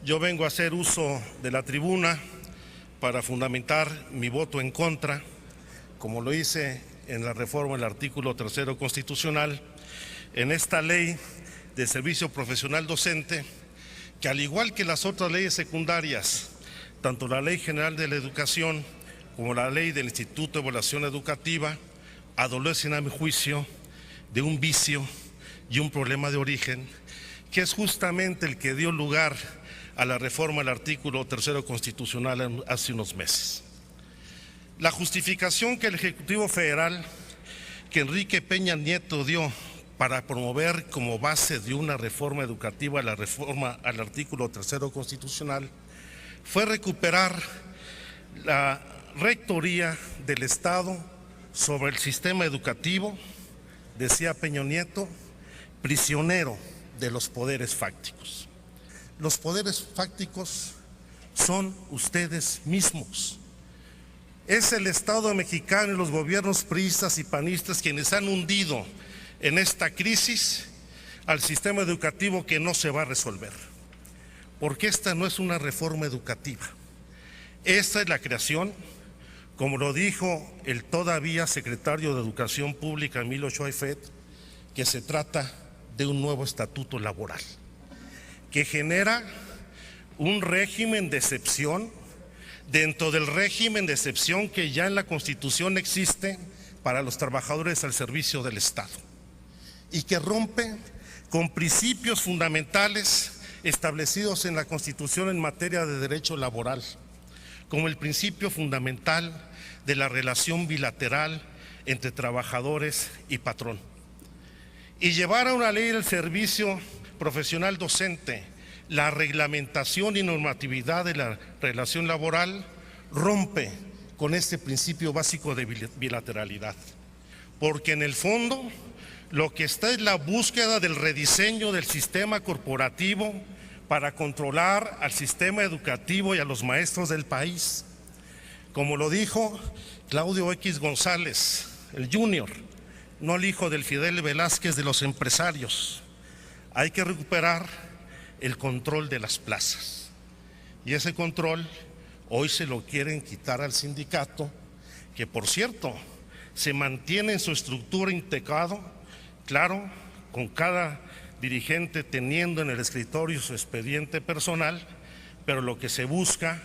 Yo vengo a hacer uso de la tribuna para fundamentar mi voto en contra, como lo hice en la reforma del artículo 3 constitucional, en esta ley de servicio profesional docente, que al igual que las otras leyes secundarias, tanto la Ley General de la Educación como la Ley del Instituto de Evaluación Educativa, adolecen a mi juicio de un vicio y un problema de origen, que es justamente el que dio lugar a la reforma del artículo 3 constitucional hace unos meses. La justificación que el Ejecutivo Federal, que Enrique Peña Nieto dio para promover como base de una reforma educativa la reforma al artículo 3 constitucional, fue recuperar la rectoría del Estado sobre el sistema educativo, decía Peña Nieto, prisionero de los poderes fácticos. Los poderes fácticos son ustedes mismos. Es el Estado mexicano y los gobiernos priistas y panistas quienes han hundido en esta crisis al sistema educativo que no se va a resolver. Porque esta no es una reforma educativa. Esta es la creación, como lo dijo el todavía secretario de Educación Pública, Emilio Ochoa Ifet, que se trata de un nuevo estatuto laboral, que genera un régimen de excepción dentro del régimen de excepción que ya en la Constitución existe para los trabajadores al servicio del Estado y que rompe con principios fundamentales establecidos en la Constitución en materia de derecho laboral, como el principio fundamental de la relación bilateral entre trabajadores y patrón. Y llevar a una ley del servicio profesional docente la reglamentación y normatividad de la relación laboral rompe con este principio básico de bilateralidad, porque en el fondo lo que está es la búsqueda del rediseño del sistema corporativo para controlar al sistema educativo y a los maestros del país. Como lo dijo Claudio X González, el Junior, no el hijo del Fidel Velázquez de los empresarios. Hay que recuperar el control de las plazas. Y ese control hoy se lo quieren quitar al sindicato, que por cierto se mantiene en su estructura integrado, claro, con cada dirigente teniendo en el escritorio su expediente personal, pero lo que se busca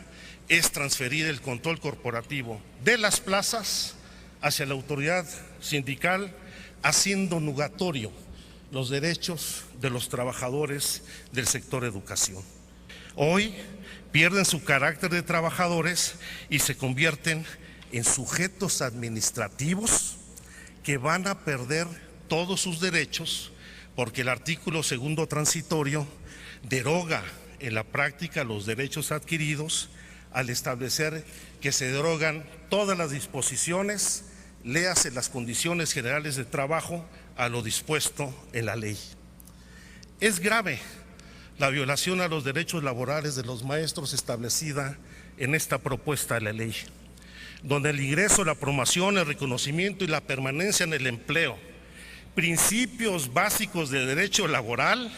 es transferir el control corporativo de las plazas hacia la autoridad sindical, haciendo nugatorio los derechos de los trabajadores del sector educación. Hoy pierden su carácter de trabajadores y se convierten en sujetos administrativos que van a perder todos sus derechos porque el artículo 2 transitorio deroga en la práctica los derechos adquiridos al establecer que se derogan todas las disposiciones, léase las condiciones generales de trabajo a lo dispuesto en la ley. Es grave la violación a los derechos laborales de los maestros establecida en esta propuesta de la ley, donde el ingreso, la promoción, el reconocimiento y la permanencia en el empleo, principios básicos de derecho laboral,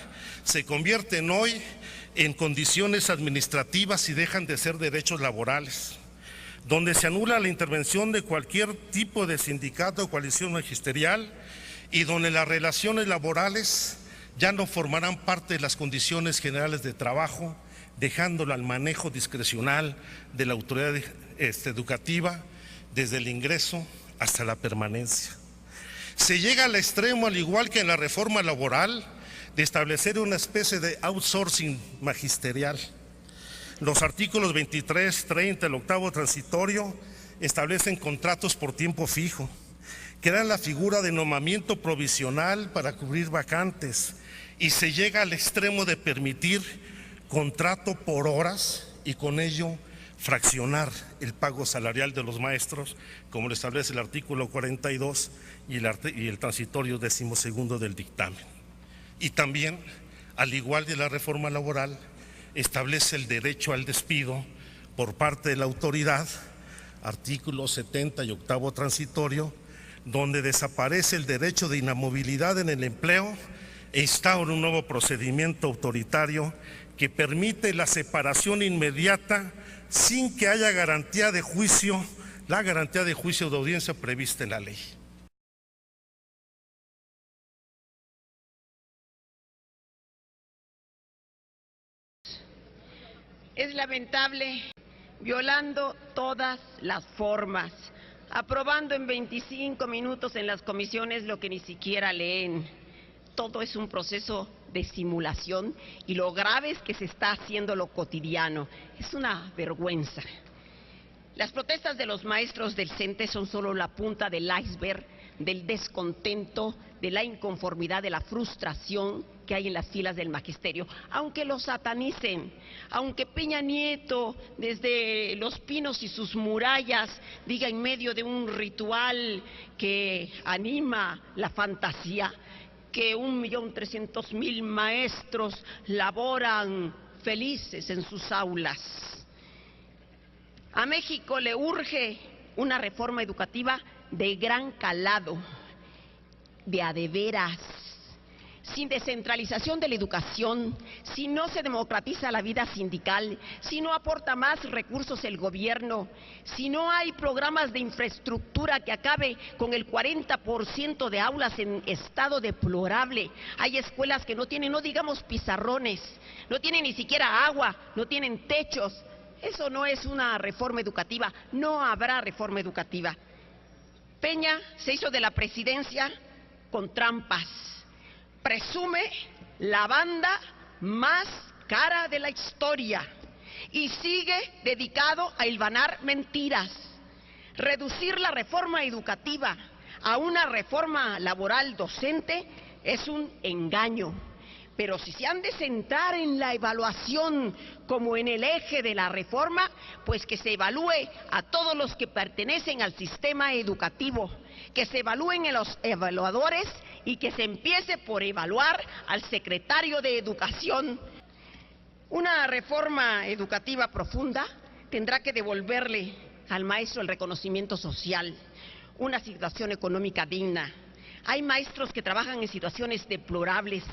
se convierten hoy en condiciones administrativas y dejan de ser derechos laborales, donde se anula la intervención de cualquier tipo de sindicato o coalición magisterial y donde las relaciones laborales ya no formarán parte de las condiciones generales de trabajo, dejándolo al manejo discrecional de la autoridad educativa desde el ingreso hasta la permanencia. Se llega al extremo, al igual que en la reforma laboral, de establecer una especie de outsourcing magisterial. Los artículos 23, 30, el 8º transitorio establecen contratos por tiempo fijo, crean la figura de nombramiento provisional para cubrir vacantes y se llega al extremo de permitir contrato por horas y con ello fraccionar el pago salarial de los maestros, como lo establece el artículo 42 y el transitorio 12º del dictamen. Y también, al igual de la reforma laboral, establece el derecho al despido por parte de la autoridad, artículo 70 y 8º transitorio, donde desaparece el derecho de inamovilidad en el empleo e instaura un nuevo procedimiento autoritario que permite la separación inmediata sin que haya garantía de juicio, la garantía de juicio de audiencia prevista en la ley. Es lamentable, violando todas las formas, aprobando en 25 minutos en las comisiones lo que ni siquiera leen. Todo es un proceso de simulación y lo grave es que se está haciendo lo cotidiano. Es una vergüenza. Las protestas de los maestros del CENTE son solo la punta del iceberg del descontento, de la inconformidad, de la frustración que hay en las filas del magisterio. Aunque lo satanicen, aunque Peña Nieto desde Los Pinos y sus murallas diga en medio de un ritual que anima la fantasía que 1.300.000 maestros laboran felices en sus aulas. A México le urge una reforma educativa de gran calado, de a de veras. Sin descentralización de la educación, si no se democratiza la vida sindical, si no aporta más recursos el gobierno, si no hay programas de infraestructura que acabe con el 40% de aulas en estado deplorable, hay escuelas que no tienen, no digamos pizarrones, no tienen ni siquiera agua, no tienen techos. Eso no es una reforma educativa, no habrá reforma educativa. Peña se hizo de la presidencia con trampas. Presume la banda más cara de la historia y sigue dedicado a hilvanar mentiras. Reducir la reforma educativa a una reforma laboral docente es un engaño. Pero si se han de centrar en la evaluación como en el eje de la reforma, pues que se evalúe a todos los que pertenecen al sistema educativo, que se evalúen a los evaluadores y que se empiece por evaluar al secretario de Educación. Una reforma educativa profunda tendrá que devolverle al maestro el reconocimiento social, una situación económica digna. Hay maestros que trabajan en situaciones deplorables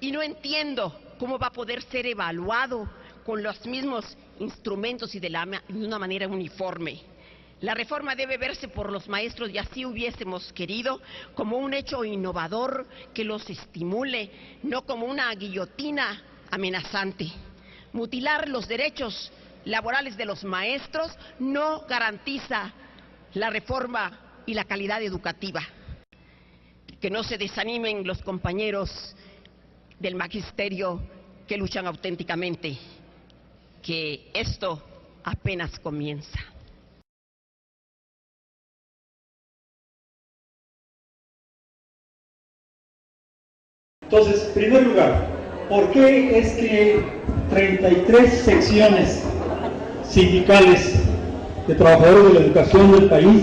y no entiendo cómo va a poder ser evaluado con los mismos instrumentos y de una manera uniforme. La reforma debe verse por los maestros, y así hubiésemos querido, como un hecho innovador que los estimule, no como una guillotina amenazante. Mutilar los derechos laborales de los maestros no garantiza la reforma y la calidad educativa. Que no se desanimen los compañeros del magisterio que luchan auténticamente, que esto apenas comienza. Entonces, en primer lugar, ¿por qué es que 33 secciones sindicales de trabajadores de la educación del país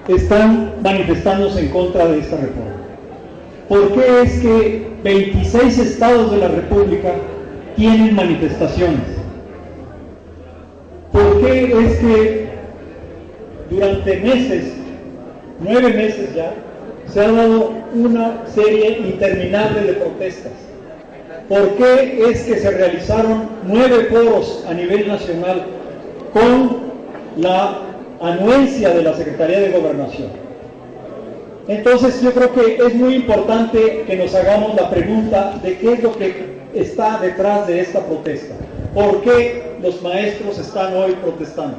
están manifestándose en contra de esta reforma? ¿Por qué es que 26 estados de la República tienen manifestaciones? ¿Por qué es que durante meses, 9 meses ya, se ha dado una serie interminable de protestas? ¿Por qué es que se realizaron 9 foros a nivel nacional con la anuencia de la Secretaría de Gobernación? Entonces yo creo que es muy importante que nos hagamos la pregunta de qué es lo que está detrás de esta protesta. ¿Por qué los maestros están hoy protestando?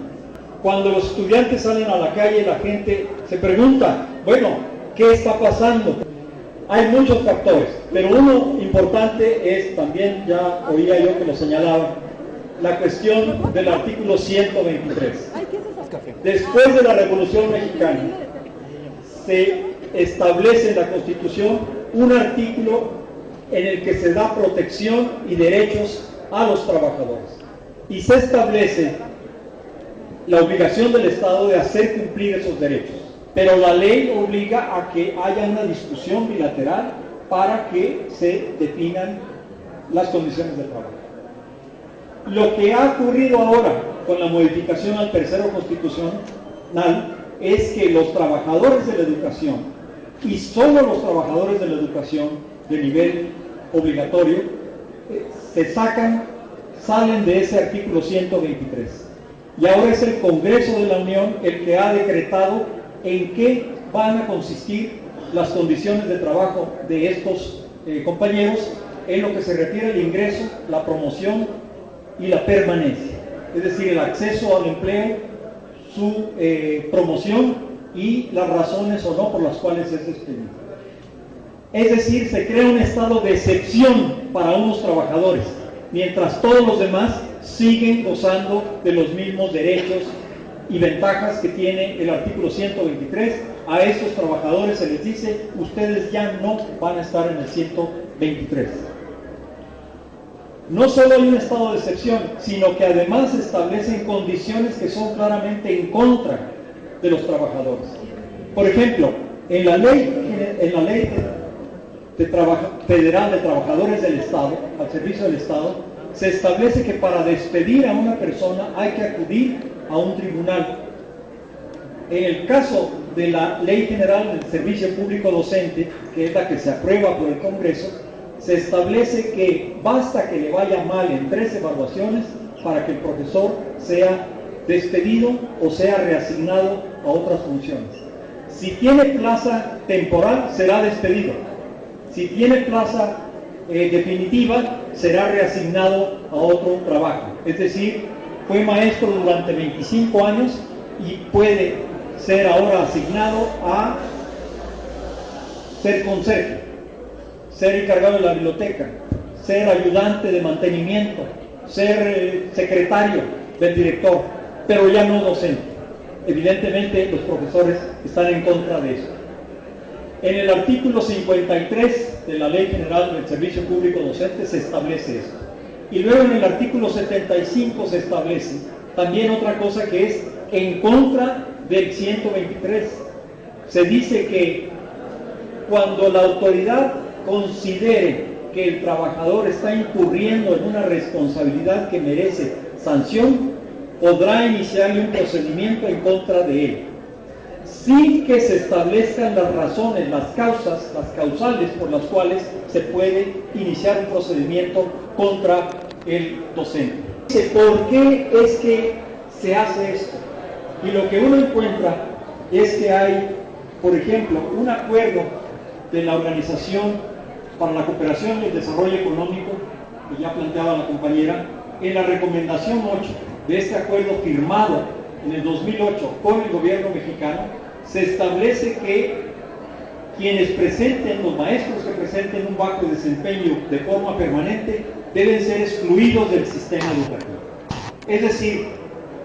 Cuando los estudiantes salen a la calle, la gente se pregunta, bueno, ¿qué está pasando? Hay muchos factores, pero uno importante es, también ya oía yo que lo señalaba, la cuestión del artículo 123. Después de la Revolución Mexicana, se establece en la Constitución un artículo en el que se da protección y derechos a los trabajadores. Y se establece la obligación del Estado de hacer cumplir esos derechos. Pero la ley obliga a que haya una discusión bilateral para que se definan las condiciones de trabajo. Lo que ha ocurrido ahora con la modificación al tercero constitucional es que los trabajadores de la educación, y solo los trabajadores de la educación de nivel obligatorio, salen de ese artículo 123. Y ahora es el Congreso de la Unión el que ha decretado en qué van a consistir las condiciones de trabajo de estos compañeros en lo que se refiere al ingreso, la promoción y la permanencia. Es decir, el acceso al empleo, su promoción y las razones o no por las cuales es despedido. Es decir, se crea un estado de excepción para unos trabajadores, mientras todos los demás siguen gozando de los mismos derechos y ventajas que tiene el artículo 123. A estos trabajadores se les dice, ustedes ya no van a estar en el 123. No solo hay un estado de excepción, sino que además se establecen condiciones que son claramente en contra de los trabajadores. Por ejemplo, en la ley federal de trabajadores del Estado, al servicio del Estado, se establece que para despedir a una persona hay que acudir a un tribunal. En el caso de la Ley General del Servicio Público Docente, que es la que se aprueba por el Congreso, se establece que basta que le vaya mal en 3 evaluaciones para que el profesor sea despedido o sea reasignado a otras funciones. Si tiene plaza temporal, será despedido. Si tiene plaza definitiva, será reasignado a otro trabajo. Es decir, fue maestro durante 25 años y puede ser ahora asignado a ser conserje, ser encargado de la biblioteca, ser ayudante de mantenimiento, ser secretario del director, pero ya no docente. Evidentemente los profesores están en contra de eso. En el artículo 53 de la Ley General del Servicio Público Docente se establece esto. Y luego en el artículo 75 se establece también otra cosa que es en contra del 123. Se dice que cuando la autoridad considere que el trabajador está incurriendo en una responsabilidad que merece sanción, podrá iniciarle un procedimiento en contra de él, sin que se establezcan las razones, las causales por las cuales se puede iniciar un procedimiento contra el docente. ¿Por qué es que se hace esto? Y lo que uno encuentra es que hay, por ejemplo, un acuerdo de la Organización para la Cooperación y el Desarrollo Económico, que ya planteaba la compañera, en la recomendación 8 de este acuerdo firmado en el 2008 con el gobierno mexicano, se establece que quienes presenten, los maestros que presenten un bajo desempeño de forma permanente, deben ser excluidos del sistema educativo. Es decir,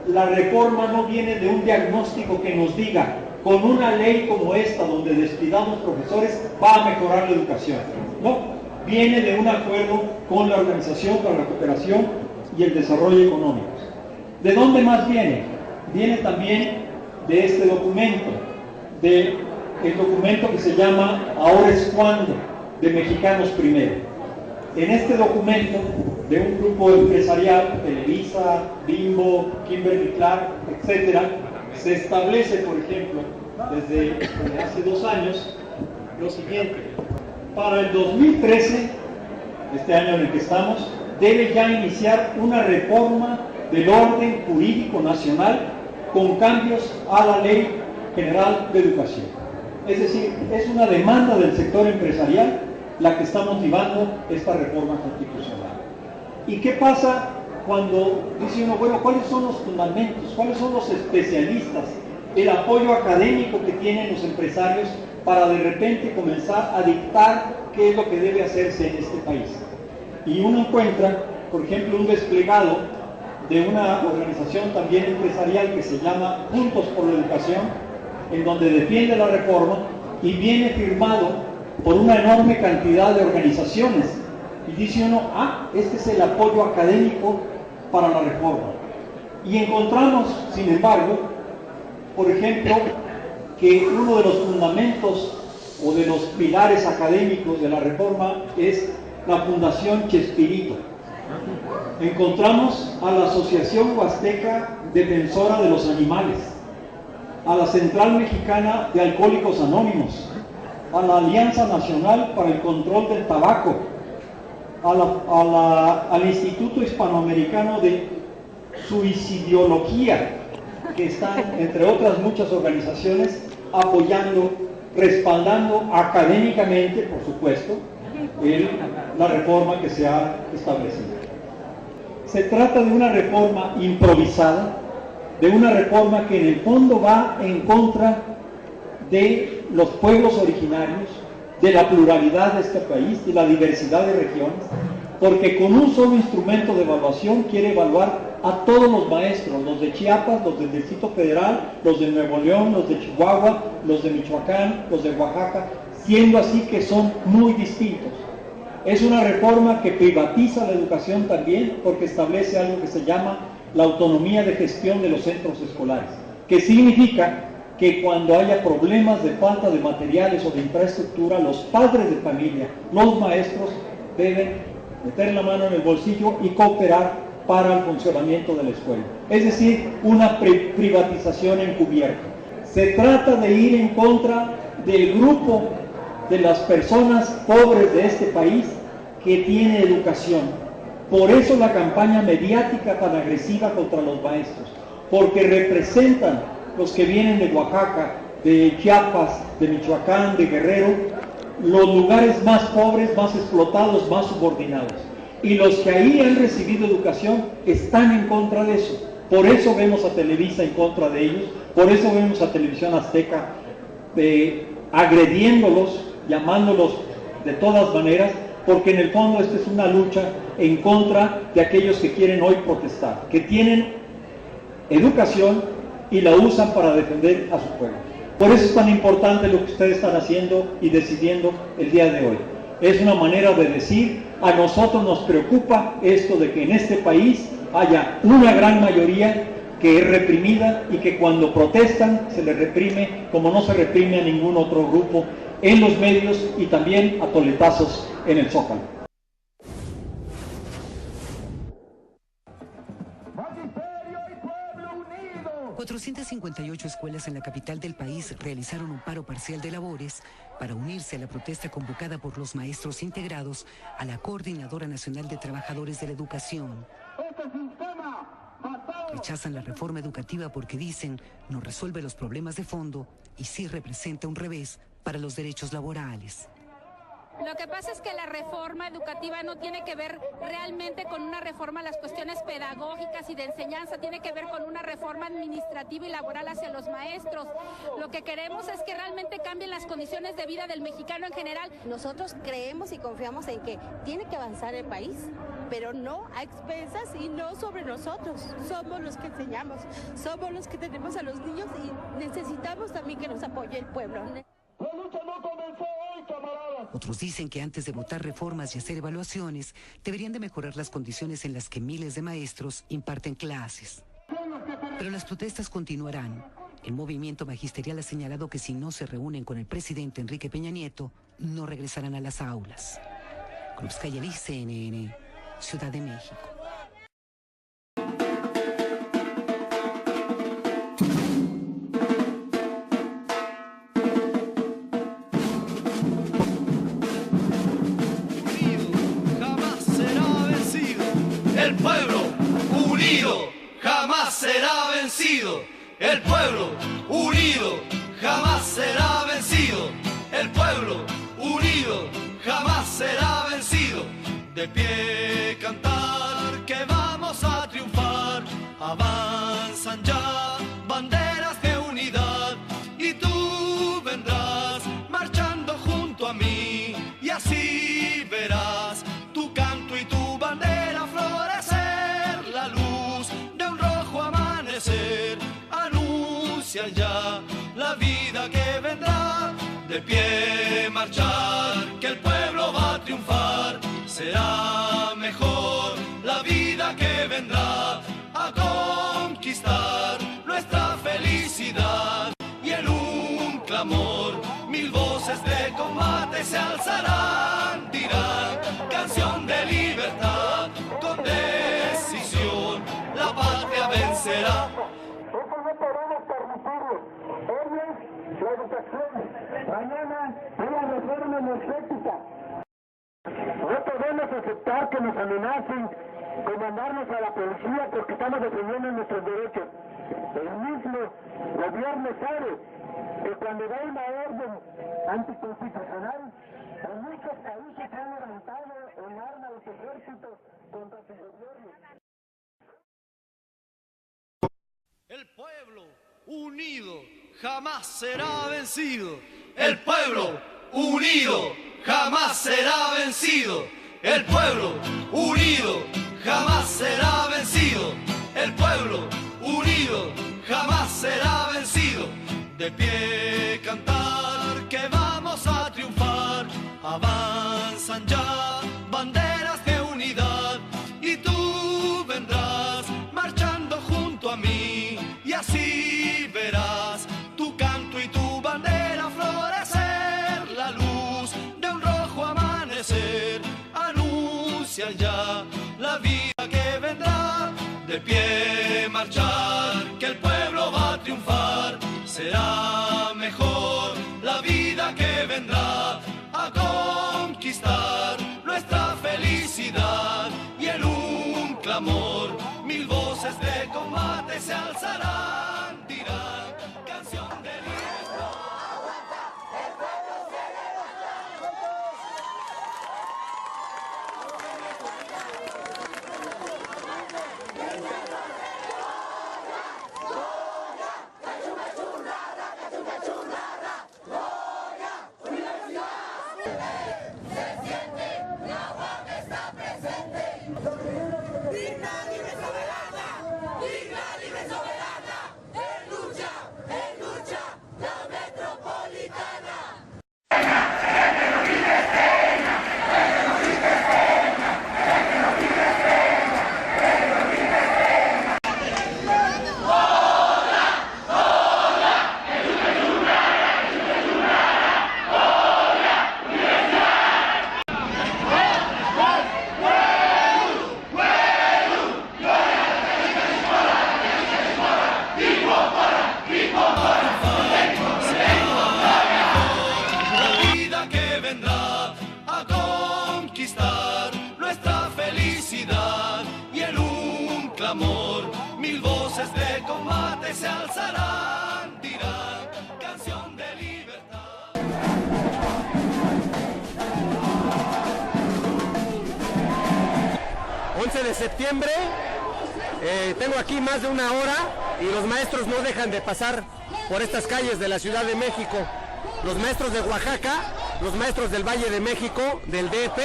la reforma no viene de un diagnóstico que nos diga, con una ley como esta, donde despidamos profesores, va a mejorar la educación. No, viene de un acuerdo con la Organización para la Cooperación y el Desarrollo Económico. ¿De dónde más viene? Viene también de este documento, del documento que se llama Ahora es cuando, de Mexicanos Primero. En este documento de un grupo empresarial, Televisa, Bimbo, Kimberly-Clark, etc., se establece, por ejemplo, desde hace 2 años, lo siguiente: para el 2013, este año en el que estamos, debe ya iniciar una reforma del orden jurídico nacional con cambios a la Ley General de Educación. Es decir, es una demanda del sector empresarial la que está motivando esta reforma constitucional. ¿Y qué pasa cuando dice uno, bueno, cuáles son los fundamentos, cuáles son los especialistas, el apoyo académico que tienen los empresarios para de repente comenzar a dictar qué es lo que debe hacerse en este país? Y uno encuentra, por ejemplo, un desplegado de una organización también empresarial que se llama Juntos por la Educación, en donde defiende la reforma y viene firmado por una enorme cantidad de organizaciones. Y dice uno, este es el apoyo académico para la reforma. Y encontramos, sin embargo, por ejemplo, que uno de los fundamentos o de los pilares académicos de la reforma es la Fundación Chespirito. Encontramos a la Asociación Huasteca Defensora de los Animales, a la Central Mexicana de Alcohólicos Anónimos, a la Alianza Nacional para el Control del Tabaco, al Instituto Hispanoamericano de Suicidiología, que están, entre otras muchas organizaciones, apoyando, respaldando académicamente, por supuesto, la reforma que se ha establecido. Se trata de una reforma improvisada, de una reforma que en el fondo va en contra de los pueblos originarios, de la pluralidad de este país, de la diversidad de regiones, porque con un solo instrumento de evaluación quiere evaluar a todos los maestros, los de Chiapas, los del Distrito Federal, los de Nuevo León, los de Chihuahua, los de Michoacán, los de Oaxaca, siendo así que son muy distintos. Es una reforma que privatiza la educación también, porque establece algo que se llama la autonomía de gestión de los centros escolares, que significa que cuando haya problemas de falta de materiales o de infraestructura, los padres de familia, los maestros, deben meter la mano en el bolsillo y cooperar para el funcionamiento de la escuela. Es decir, una privatización encubierta. Se trata de ir en contra del grupo de las personas pobres de este país que tiene educación. Por eso la campaña mediática tan agresiva contra los maestros, porque representan los que vienen de Oaxaca, de Chiapas, de Michoacán, de Guerrero, los lugares más pobres, más explotados, más subordinados. Y los que ahí han recibido educación están en contra de eso. Por eso vemos a Televisa en contra de ellos, por eso vemos a Televisión Azteca agrediéndolos, llamándolos de todas maneras, porque en el fondo esta es una lucha en contra de aquellos que quieren hoy protestar, que tienen educación y la usan para defender a su pueblo. Por eso es tan importante lo que ustedes están haciendo y decidiendo el día de hoy. Es una manera de decir, a nosotros nos preocupa esto de que en este país haya una gran mayoría que es reprimida y que cuando protestan se les reprime como no se reprime a ningún otro grupo en los medios y también a toletazos en el Zócalo. 458 escuelas en la capital del país realizaron un paro parcial de labores para unirse a la protesta convocada por los maestros integrados a la Coordinadora Nacional de Trabajadores de la Educación. Rechazan la reforma educativa porque dicen no resuelve los problemas de fondo y sí representa un revés para los derechos laborales. Lo que pasa es que la reforma educativa no tiene que ver realmente con una reforma a las cuestiones pedagógicas y de enseñanza, tiene que ver con una reforma administrativa y laboral hacia los maestros. Lo que queremos es que realmente cambien las condiciones de vida del mexicano en general. Nosotros creemos y confiamos en que tiene que avanzar el país, pero no a expensas y no sobre nosotros. Somos los que enseñamos, somos los que tenemos a los niños y necesitamos también que nos apoye el pueblo. La lucha no comenzó hoy, camaradas. Otros dicen que antes de votar reformas y hacer evaluaciones, deberían de mejorar las condiciones en las que miles de maestros imparten clases. Pero las protestas continuarán. El movimiento magisterial ha señalado que si no se reúnen con el presidente Enrique Peña Nieto, no regresarán a las aulas. Cruz Cayalí, CNN, Ciudad de México. El pueblo unido jamás será vencido. El pueblo unido jamás será vencido. El pueblo unido jamás será vencido. De pie cantar que vamos a triunfar. Avanzan ya banderas de unidad y tú vendrás marchando junto a mí y así verás tu canto y tu bandera florecer, la luz de un rojo amanecer, anuncian ya la vida que vendrá, de pie marchar, que el pueblo va a triunfar, será mejor la vida que vendrá, a conquistar nuestra felicidad, y en un clamor, mil voces de combate se alzarán, dirán, canción de libertad, con decisión, la patria vencerá. Eso no podemos permitirlo. Mañana es la reforma energética. No podemos aceptar que nos amenacen con mandarnos a la policía porque estamos defendiendo nuestros derechos. El mismo gobierno sabe que cuando da una orden anticonstitucional, en muchos países han levantado en arma los ejércitos contra su gobierno. El pueblo unido jamás será vencido. El pueblo unido jamás será vencido. El pueblo unido jamás será vencido. El pueblo unido jamás será vencido. De pie cantar que vamos a triunfar. Avanzan ya banderas de unidad y tú vendrás marchando junto a mí y así verás tu canto y tu bandera florecer. La luz de un rojo amanecer anuncia ya la vida que vendrá. De pie marchar, que el pueblo va a triunfar. Será mejor la vida que vendrá a conquistar nuestra felicidad. Y en un clamor, mil voces de combate se alzarán, dirán canción de libertad. El pueblo se alzarán, dirán canción de libertad. De septiembre, tengo aquí más de una hora y los maestros no dejan de pasar por estas calles de la Ciudad de México. Los maestros de Oaxaca, los maestros del Valle de México, del DF,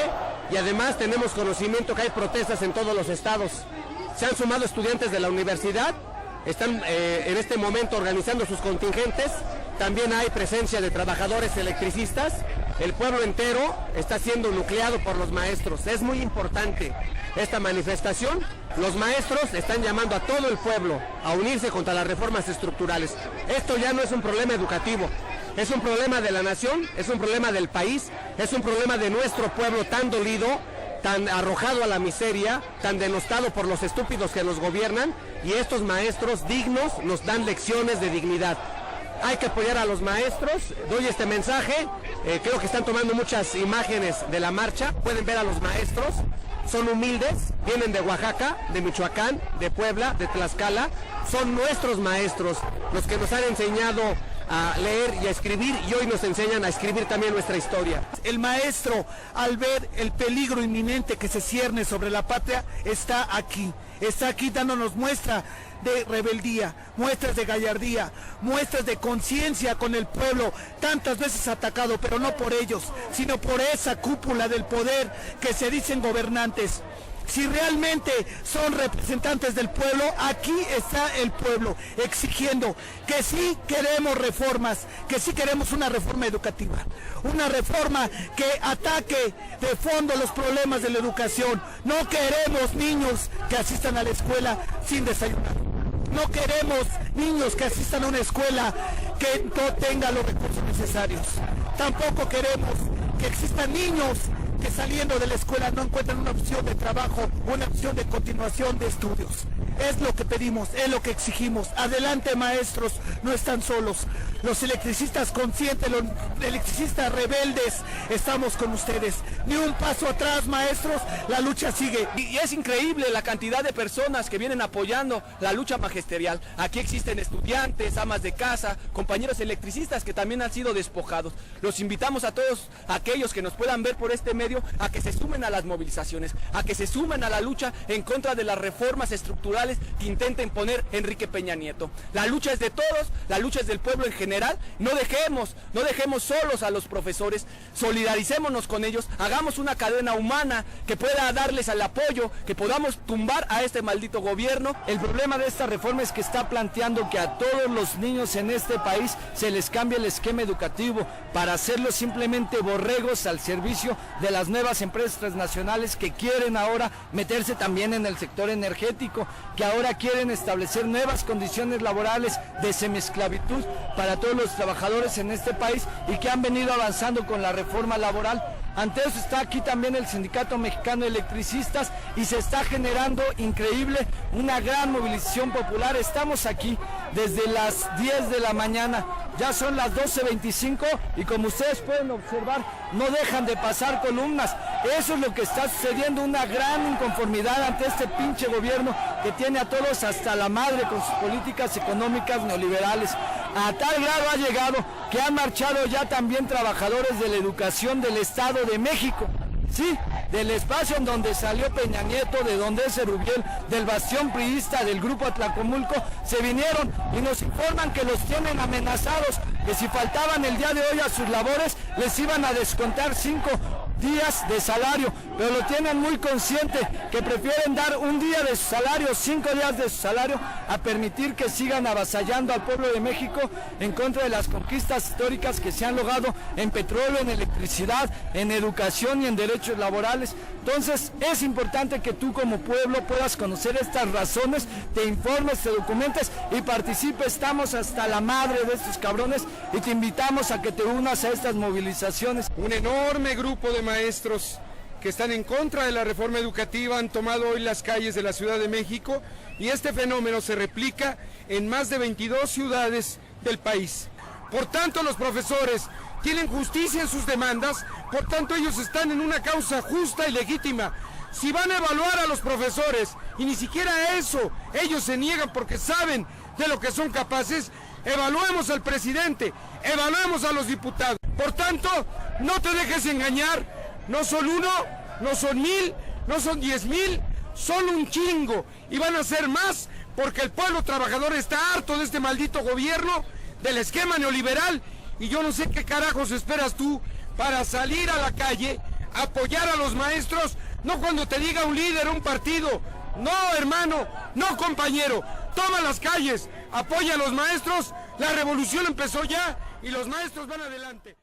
y además tenemos conocimiento que hay protestas en todos los estados. Se han sumado estudiantes de la universidad, están en este momento organizando sus contingentes. También hay presencia de trabajadores electricistas. El pueblo entero está siendo nucleado por los maestros. Es muy importante esta manifestación. Los maestros están llamando a todo el pueblo a unirse contra las reformas estructurales. Esto ya no es un problema educativo, es un problema de la nación, es un problema del país, es un problema de nuestro pueblo tan dolido, tan arrojado a la miseria, tan denostado por los estúpidos que nos gobiernan, y estos maestros dignos nos dan lecciones de dignidad. Hay que apoyar a los maestros. Doy este mensaje, creo que están tomando muchas imágenes de la marcha, pueden ver a los maestros, son humildes, vienen de Oaxaca, de Michoacán, de Puebla, de Tlaxcala, son nuestros maestros, los que nos han enseñado a leer y a escribir, y hoy nos enseñan a escribir también nuestra historia. El maestro, al ver el peligro inminente que se cierne sobre la patria, está aquí dándonos muestra de rebeldía, muestras de gallardía, muestras de conciencia con el pueblo, tantas veces atacado, pero no por ellos, sino por esa cúpula del poder que se dicen gobernantes. Si realmente son representantes del pueblo, aquí está el pueblo exigiendo que sí queremos reformas, que sí queremos una reforma educativa, una reforma que ataque de fondo los problemas de la educación. No queremos niños que asistan a la escuela sin desayunar. No queremos niños que asistan a una escuela que no tenga los recursos necesarios. Tampoco queremos que existan niños que saliendo de la escuela no encuentran una opción de trabajo, una opción de continuación de estudios. Es lo que pedimos, es lo que exigimos. Adelante, maestros, no están solos. Los electricistas conscientes, los electricistas rebeldes, estamos con ustedes. Ni un paso atrás, maestros, la lucha sigue. Y es increíble la cantidad de personas que vienen apoyando la lucha magisterial. Aquí existen estudiantes, amas de casa, compañeros electricistas que también han sido despojados. Los invitamos a todos aquellos que nos puedan ver por este medio a que se sumen a las movilizaciones, a que se sumen a la lucha en contra de las reformas estructurales que intenta imponer Enrique Peña Nieto. La lucha es de todos, la lucha es del pueblo en general. No dejemos solos a los profesores, solidaricémonos con ellos, hagamos una cadena humana que pueda darles el apoyo, que podamos tumbar a este maldito gobierno. El problema de esta reforma es que está planteando que a todos los niños en este país se les cambie el esquema educativo para hacerlos simplemente borregos al servicio de las nuevas empresas transnacionales que quieren ahora meterse también en el sector energético, que ahora quieren establecer nuevas condiciones laborales de semiesclavitud para todos los trabajadores en este país y que han venido avanzando con la reforma laboral. Ante eso está aquí también el Sindicato Mexicano de Electricistas y se está generando increíble una gran movilización popular. Estamos aquí desde las 10 de la mañana, ya son las 12:25 y como ustedes pueden observar no dejan de pasar columnas. Eso es lo que está sucediendo, una gran inconformidad ante este pinche gobierno que tiene a todos hasta la madre con sus políticas económicas neoliberales. A tal grado ha llegado que han marchado ya también trabajadores de la educación del Estado de México. Sí, del espacio en donde salió Peña Nieto, de donde es Erubiel, del bastión priista del grupo Atlacomulco, se vinieron y nos informan que los tienen amenazados, que si faltaban el día de hoy a sus labores les iban a descontar 5 días de salario, pero lo tienen muy consciente que prefieren dar un día de su salario, 5 días de su salario, a permitir que sigan avasallando al pueblo de México en contra de las conquistas históricas que se han logrado en petróleo, en electricidad, en educación y en derechos laborales. Entonces es importante que tú como pueblo puedas conocer estas razones, te informes, te documentes y participes. Estamos hasta la madre de estos cabrones y te invitamos a que te unas a estas movilizaciones. Un enorme grupo de maestros que están en contra de la reforma educativa han tomado hoy las calles de la Ciudad de México y este fenómeno se replica en más de 22 ciudades del país. Por tanto, los profesores tienen justicia en sus demandas, por tanto ellos están en una causa justa y legítima. Si van a evaluar a los profesores y ni siquiera eso ellos se niegan porque saben de lo que son capaces, evaluemos al presidente, evaluemos a los diputados. Por tanto, no te dejes engañar, no son 1, no son 1000, no son 10,000, son un chingo y van a ser más porque el pueblo trabajador está harto de este maldito gobierno, del esquema neoliberal y yo no sé qué carajos esperas tú para salir a la calle, apoyar a los maestros, no cuando te diga un líder, un partido, no hermano, no compañero, toma las calles, apoya a los maestros, la revolución empezó ya y los maestros van adelante.